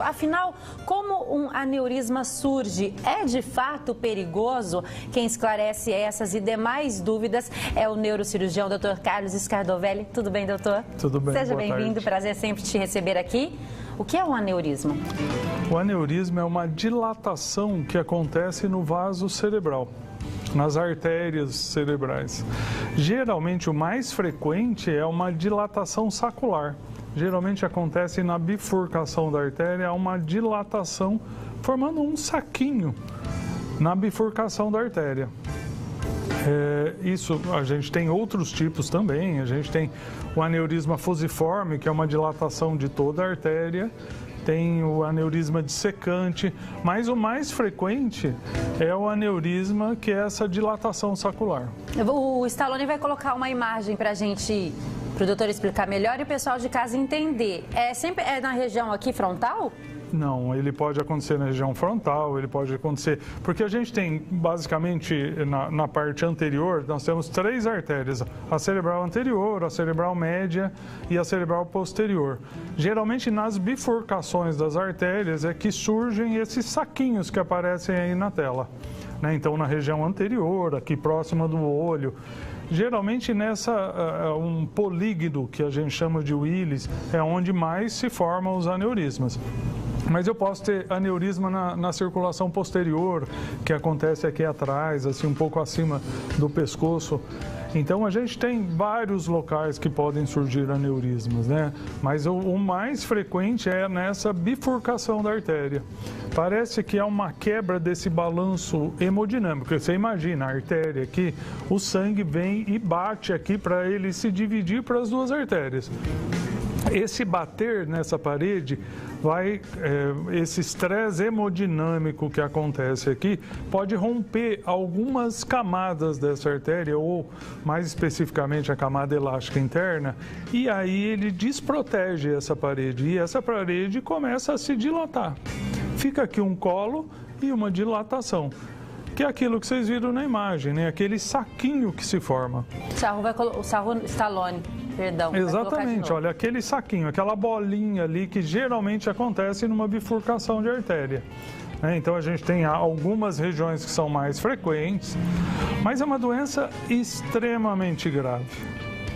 Afinal, como um aneurisma surge? É de fato perigoso? Quem esclarece essas e demais dúvidas é o neurocirurgião Dr. Carlos Scardovelli. Tudo bem, doutor? Tudo bem, Seja bem-vindo, prazer sempre te receber aqui. O que é um aneurisma? O aneurisma é uma dilatação que acontece no vaso cerebral, nas artérias cerebrais. Geralmente, o mais frequente é uma dilatação sacular. Geralmente acontece na bifurcação da artéria, uma dilatação formando um saquinho na bifurcação da artéria. Isso, a gente tem outros tipos também, a gente tem o aneurisma fusiforme, que é uma dilatação de toda a artéria, tem o aneurisma dissecante, mas o mais frequente é o aneurisma, que é essa dilatação sacular. O Stallone vai colocar uma imagem para a gente, para o doutor explicar melhor e o pessoal de casa entender. Sempre é na região aqui frontal? Não, ele pode acontecer na região frontal, ele pode acontecer... Porque a gente tem, basicamente, na parte anterior, nós temos 3 artérias. A cerebral anterior, a cerebral média e a cerebral posterior. Geralmente, nas bifurcações das artérias é que surgem esses saquinhos que aparecem aí na tela. Então, na região anterior, aqui próxima do olho... Geralmente um polígono, que a gente chama de Willis, é onde mais se formam os aneurismas. Mas eu posso ter aneurisma na circulação posterior, que acontece aqui atrás, assim, um pouco acima do pescoço. Então, a gente tem vários locais que podem surgir aneurismas, né? Mas o mais frequente é nessa bifurcação da artéria. Parece que é uma quebra desse balanço hemodinâmico. Você imagina, a artéria aqui, o sangue vem e bate aqui para ele se dividir para as duas artérias. Esse bater nessa parede esse estresse hemodinâmico que acontece aqui pode romper algumas camadas dessa artéria, ou mais especificamente a camada elástica interna, e aí ele desprotege essa parede, e essa parede começa a se dilatar. Fica aqui um colo e uma dilatação, que é aquilo que vocês viram na imagem, né? Aquele saquinho que se forma. O sarro Stallone. Perdão, exatamente, olha, aquele saquinho, aquela bolinha ali que geralmente acontece numa bifurcação de artéria. Então a gente tem algumas regiões que são mais frequentes, mas é uma doença extremamente grave.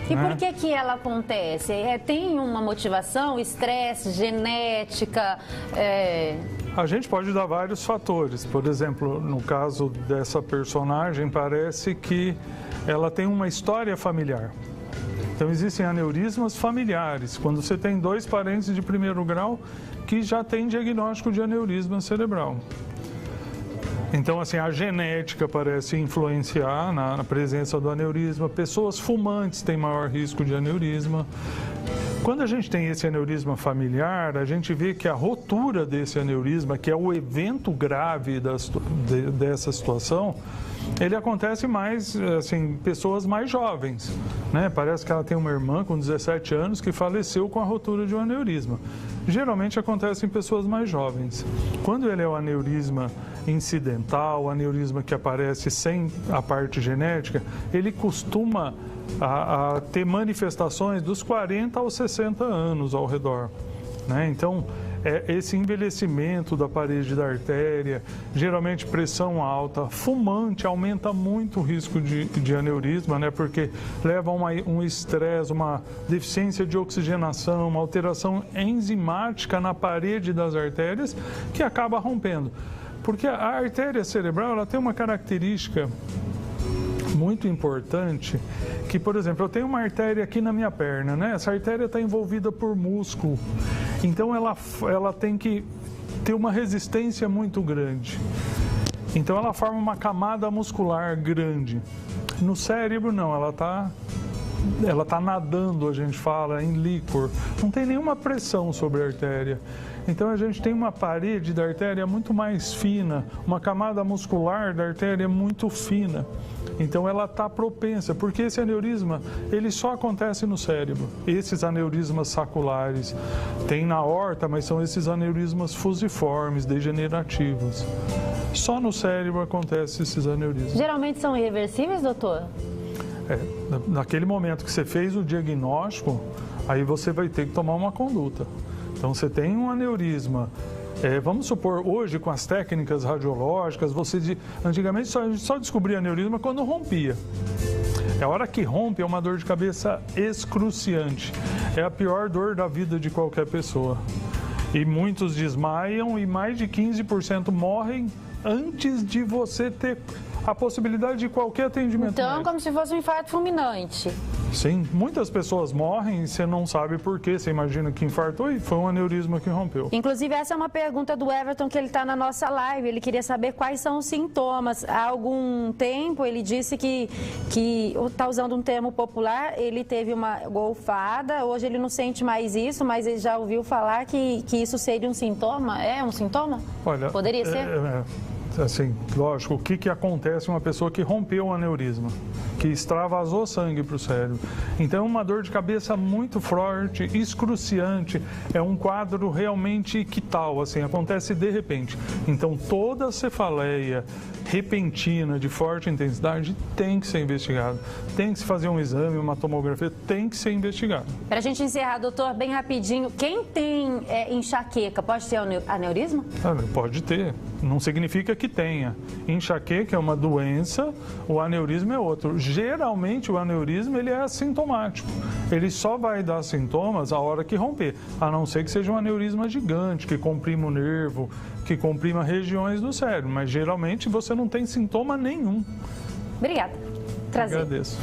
E por que ela acontece? Tem uma motivação, estresse, genética? A gente pode dar vários fatores. Por exemplo, no caso dessa personagem, parece que ela tem uma história familiar. Então, existem aneurismas familiares, quando você tem 2 parentes de primeiro grau que já têm diagnóstico de aneurisma cerebral. Então, assim, a genética parece influenciar na presença do aneurisma. Pessoas fumantes têm maior risco de aneurisma. Quando a gente tem esse aneurisma familiar, a gente vê que a rotura desse aneurisma, que é o evento grave dessa situação, ele acontece mais, assim, pessoas mais jovens, né? Parece que ela tem uma irmã com 17 anos que faleceu com a rotura de um aneurisma. Geralmente acontece em pessoas mais jovens. Quando ele é o aneurisma incidental, o aneurisma que aparece sem a parte genética, ele costuma a ter manifestações dos 40 aos 60 anos ao redor, né? Então, esse envelhecimento da parede da artéria, geralmente pressão alta, fumante aumenta muito o risco de aneurisma, né? Porque leva a um estresse, uma deficiência de oxigenação, uma alteração enzimática na parede das artérias que acaba rompendo. Porque a artéria cerebral ela tem uma característica muito importante, que, por exemplo, eu tenho uma artéria aqui na minha perna, né? Essa artéria está envolvida por músculo, então ela tem que ter uma resistência muito grande. Então ela forma uma camada muscular grande. No cérebro não, ela tá nadando, a gente fala, em líquor. Não tem nenhuma pressão sobre a artéria. Então a gente tem uma parede da artéria muito mais fina, uma camada muscular da artéria muito fina. Então ela está propensa, porque esse aneurisma, ele só acontece no cérebro. Esses aneurismas saculares tem na aorta, mas são esses aneurismas fusiformes, degenerativos. Só no cérebro acontecem esses aneurismas. Geralmente são irreversíveis, doutor? Naquele momento que você fez o diagnóstico, aí você vai ter que tomar uma conduta. Então, você tem um aneurisma. Vamos supor, hoje, com as técnicas radiológicas, antigamente só descobria aneurisma quando rompia. A hora que rompe é uma dor de cabeça excruciante. É a pior dor da vida de qualquer pessoa. E muitos desmaiam e mais de 15% morrem antes de você ter a possibilidade de qualquer atendimento Então, médico. como se fosse um infarto fulminante. Sim, muitas pessoas morrem e você não sabe por quê. Você imagina que infartou e foi um aneurisma que rompeu. Inclusive, essa é uma pergunta do Everton, que ele está na nossa live. Ele queria saber quais são os sintomas. Há algum tempo, ele disse que está usando um termo popular, ele teve uma golfada. Hoje ele não sente mais isso, mas ele já ouviu falar que isso seria um sintoma? É um sintoma? Olha, poderia ser? Assim, lógico, o que acontece em uma pessoa que rompeu o aneurisma, que extravasou sangue para o cérebro? Então, é uma dor de cabeça muito forte, excruciante, é um quadro realmente ictal, assim, acontece de repente. Então, toda cefaleia repentina, de forte intensidade, tem que ser investigada. Tem que se fazer um exame, uma tomografia, tem que ser investigado. Para a gente encerrar, doutor, bem rapidinho, quem tem enxaqueca pode ter aneurisma? Pode ter, não significa que tenha. Enxaqueca é uma doença, o aneurisma é outro. Geralmente o aneurisma ele é assintomático. Ele só vai dar sintomas a hora que romper, a não ser que seja um aneurisma gigante, que comprima o nervo, que comprima regiões do cérebro. Mas geralmente você não tem sintoma nenhum. Obrigada. Agradeço.